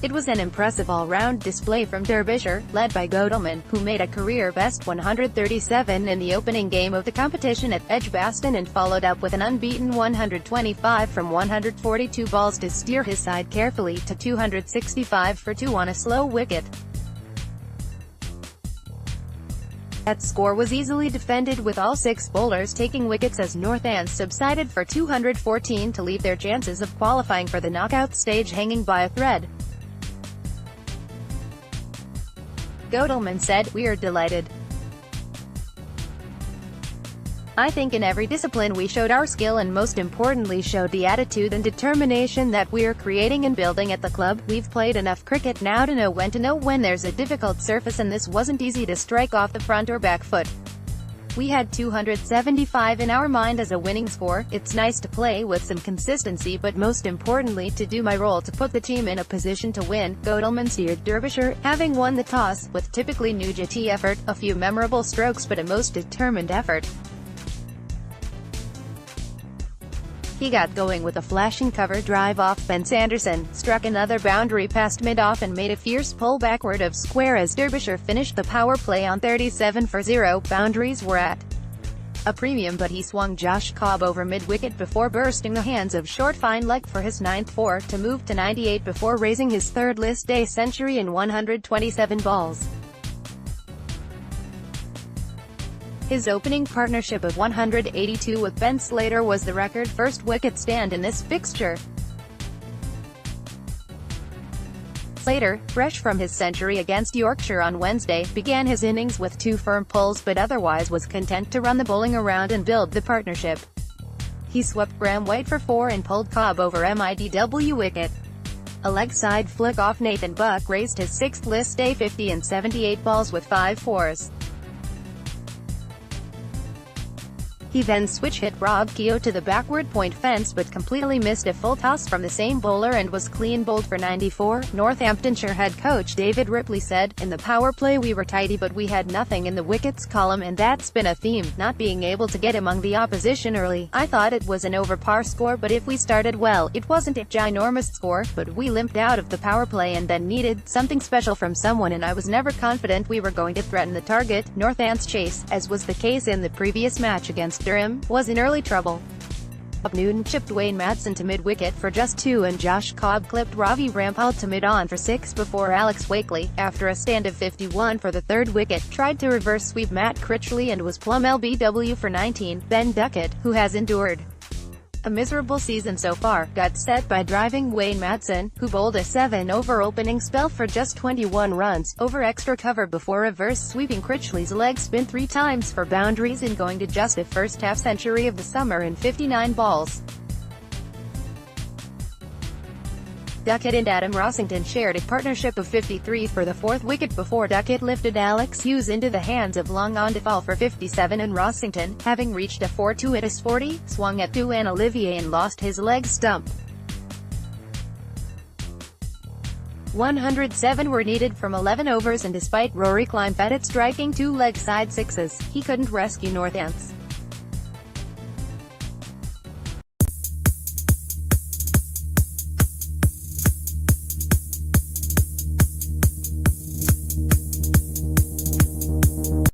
It was an impressive all-round display from Derbyshire, led by Godleman, who made a career-best 137 in the opening game of the competition at Edgbaston and followed up with an unbeaten 125 from 142 balls to steer his side carefully to 265 for 2 on a slow wicket. That score was easily defended, with all 6 bowlers taking wickets as Northants subsided for 214 to leave their chances of qualifying for the knockout stage hanging by a thread. Godleman said, "We are delighted. I think in every discipline we showed our skill and most importantly showed the attitude and determination that we're creating and building at the club. We've played enough cricket now to know when there's a difficult surface, and this wasn't easy to strike off the front or back foot. We had 275 in our mind as a winning score. It's nice to play with some consistency, but most importantly to do my role to put the team in a position to win." Godleman steered Derbyshire, having won the toss, with typically Nugget effort, a few memorable strokes but a most determined effort. He got going with a flashing cover drive off Ben Sanderson, struck another boundary past mid-off and made a fierce pull backward of square as Derbyshire finished the power play on 37 for 0. Boundaries were at a premium, but he swung Josh Cobb over mid-wicket before bursting the hands of short fine leg for his 9th 4, to move to 98 before raising his 3rd list day century in 127 balls. His opening partnership of 182 with Ben Slater was the record first wicket stand in this fixture. Slater, fresh from his century against Yorkshire on Wednesday, began his innings with 2 firm pulls but otherwise was content to run the bowling around and build the partnership. He swept Graham White for 4 and pulled Cobb over midw wicket. A leg side flick off Nathan Buck raised his 6th list day 50 in 78 balls with 5 fours. He then switch-hit Rob Keogh to the backward point fence but completely missed a full toss from the same bowler and was clean bowled for 94. Northamptonshire head coach David Ripley said, "In the power play we were tidy but we had nothing in the wickets column, and that's been a theme, not being able to get among the opposition early. I thought it was an over par score, but if we started well, it wasn't a ginormous score, but we limped out of the power play and then needed something special from someone, and I was never confident we were going to threaten the target." Northants' chase, as was the case in the previous match against Durham, was in early trouble. Bob Newton chipped Wayne Madsen to mid-wicket for just 2 and Josh Cobb clipped Ravi Rampal to mid-on for 6 before Alex Wakely, after a stand of 51 for the 3rd wicket, tried to reverse sweep Matt Critchley and was plumb LBW for 19. Ben Duckett, who has endured a miserable season so far, got set by driving Wayne Madsen, who bowled a 7-over opening spell for just 21 runs, over extra cover before reverse sweeping Critchley's leg spin 3 times for boundaries and going to just a first half century of the summer in 59 balls. Duckett and Adam Rossington shared a partnership of 53 for the 4th wicket before Duckett lifted Alex Hughes into the hands of long on to fall for 57, and Rossington, having reached a 4-2 at his 40, swung at Duane Olivier and lost his leg stump. 107 were needed from 11 overs, and despite Rory Climbedit striking 2 leg side sixes, he couldn't rescue Northants.